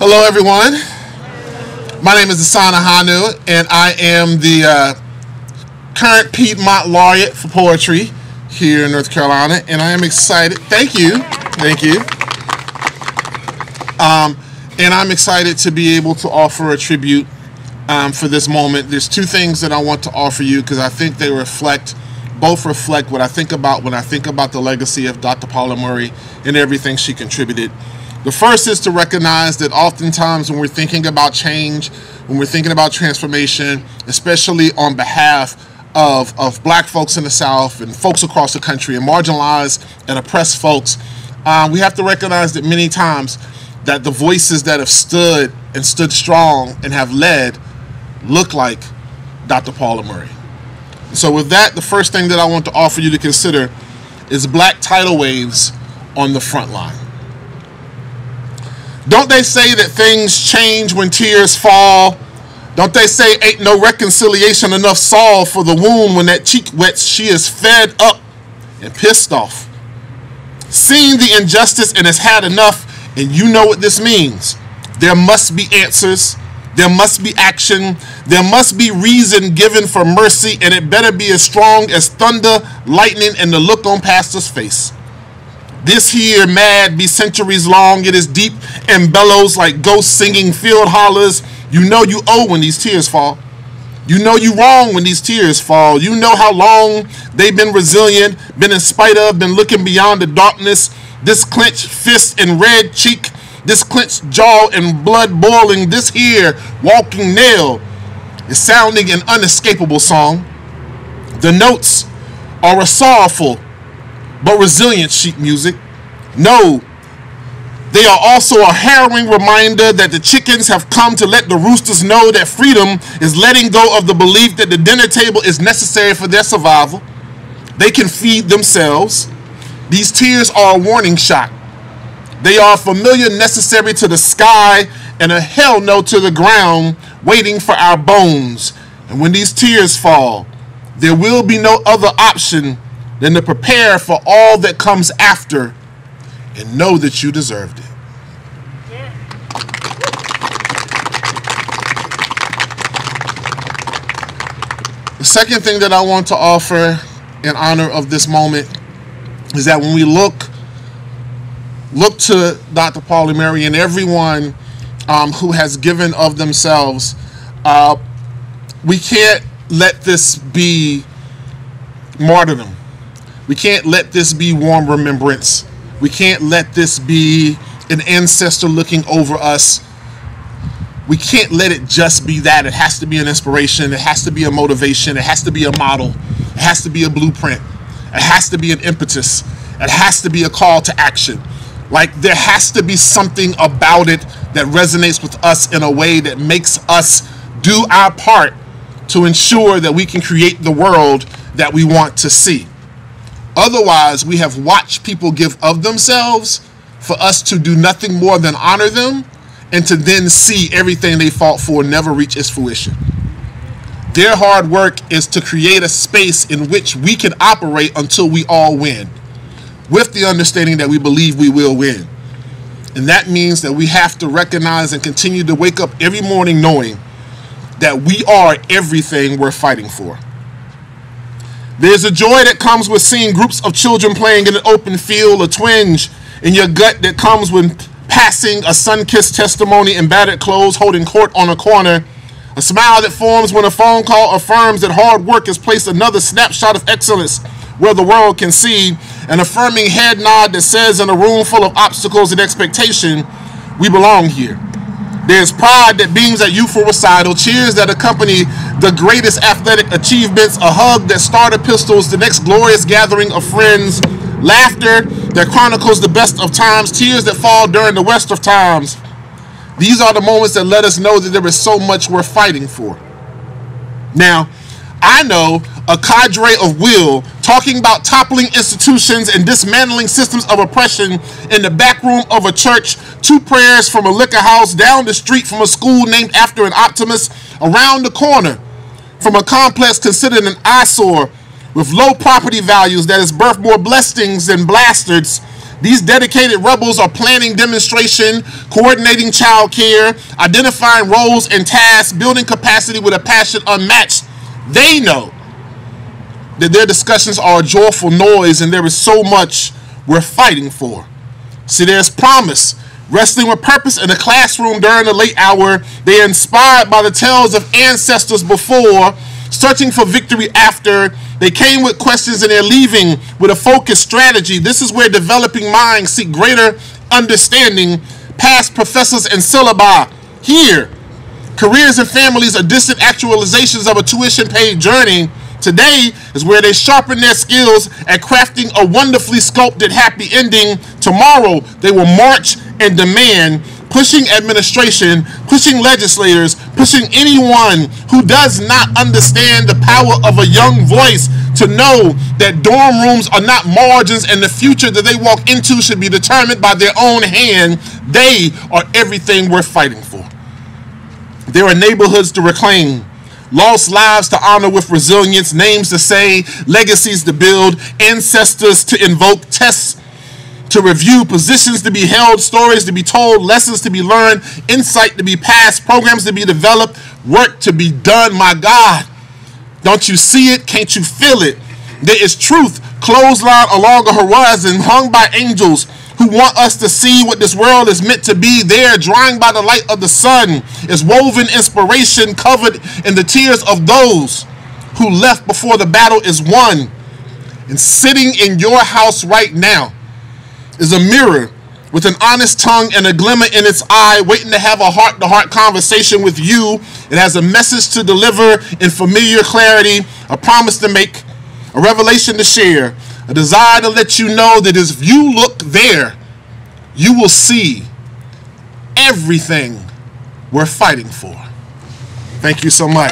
Hello, everyone. My name is Dasan Ahanu, and I am the current Piedmont Laureate for poetry here in North Carolina, and I am excited. Thank you. And I'm excited to be able to offer a tribute for this moment. There's two things that I want to offer you because I think they both reflect what I think about when I think about the legacy of Dr. Pauli Murray and everything she contributed. The first is to recognize that oftentimes when we're thinking about change, when we're thinking about transformation, especially on behalf of Black folks in the South and folks across the country and marginalized and oppressed folks, we have to recognize that many times that the voices that have stood strong and have led look like Dr. Pauli Murray. So with that, the first thing that I want to offer you to consider is Black tidal waves on the front line. Don't they say that things change when tears fall? Don't they say ain't no reconciliation enough solved for the wound when that cheek wets? She is fed up and pissed off, seen the injustice and has had enough, and you know what this means. There must be answers. There must be action. There must be reason given for mercy, and it better be as strong as thunder, lightning, and the look on pastor's face. This here mad be centuries long. It is deep and bellows like ghosts singing field hollers. You know you owe when these tears fall. You know you wrong when these tears fall. You know how long they've been resilient, been in spite of, been looking beyond the darkness. This clenched fist and red cheek, this clenched jaw and blood boiling, this here walking nail is sounding an unescapable song. The notes are a sorrowful but resilient sheet music. No, they are also a harrowing reminder that the chickens have come to let the roosters know that freedom is letting go of the belief that the dinner table is necessary for their survival. They can feed themselves. These tears are a warning shot. They are familiar necessary to the sky and a hell no to the ground, waiting for our bones. And when these tears fall, there will be no other option than to prepare for all that comes after and know that you deserved it. Yeah. The second thing that I want to offer in honor of this moment is that when we look to Dr. Pauli Murray and everyone who has given of themselves, we can't let this be martyrdom. We can't let this be warm remembrance. We can't let this be an ancestor looking over us. We can't let it just be that. It has to be an inspiration. It has to be a motivation. It has to be a model. It has to be a blueprint. It has to be an impetus. It has to be a call to action. Like there has to be something about it that resonates with us in a way that makes us do our part to ensure that we can create the world that we want to see. Otherwise, we have watched people give of themselves for us to do nothing more than honor them and to then see everything they fought for never reach its fruition. Their hard work is to create a space in which we can operate until we all win, with the understanding that we believe we will win. And that means that we have to recognize and continue to wake up every morning knowing that we are everything we're fighting for. There's a joy that comes with seeing groups of children playing in an open field, a twinge in your gut that comes when passing a sun-kissed testimony in battered clothes, holding court on a corner, a smile that forms when a phone call affirms that hard work has placed another snapshot of excellence where the world can see, an affirming head nod that says in a room full of obstacles and expectation, we belong here. There's pride that beams at youthful recital, cheers that accompany the greatest athletic achievements, a hug that starter pistols the next glorious gathering of friends, laughter that chronicles the best of times, tears that fall during the worst of times. These are the moments that let us know that there is so much we're fighting for. Now, I know a cadre of will talking about toppling institutions and dismantling systems of oppression in the back room of a church, 2 prayers from a liquor house, down the street from a school named after an optimist, around the corner from a complex considered an eyesore with low property values that has birthed more blessings than bastards, These dedicated rebels are planning demonstration, coordinating child care, identifying roles and tasks, building capacity with a passion unmatched. They know that their discussions are a joyful noise, and there is so much we're fighting for. See, there's promise, wrestling with purpose in the classroom during the late hour. They are inspired by the tales of ancestors before, searching for victory after. They came with questions and they're leaving with a focused strategy. This is where developing minds seek greater understanding past professors and syllabi. Here, careers and families are distant actualizations of a tuition-paid journey. Today is where they sharpen their skills at crafting a wonderfully sculpted happy ending. Tomorrow, they will march and demand, pushing administration, pushing legislators, pushing anyone who does not understand the power of a young voice to know that dorm rooms are not margins and the future that they walk into should be determined by their own hand. They are everything we're fighting for. There are neighborhoods to reclaim, lost lives to honor with resilience, names to say, legacies to build, ancestors to invoke, tests to review, positions to be held, stories to be told, lessons to be learned, insight to be passed, programs to be developed, work to be done. My God, don't you see it? Can't you feel it? There is truth clotheslined along a horizon, hung by angels who want us to see what this world is meant to be. There, drying by the light of the sun, is woven inspiration covered in the tears of those who left before the battle is won. And sitting in your house right now is a mirror with an honest tongue and a glimmer in its eye, waiting to have a heart-to-heart conversation with you. It has a message to deliver in familiar clarity, a promise to make, a revelation to share, a desire to let you know that if you look there, you will see everything we're fighting for. Thank you so much.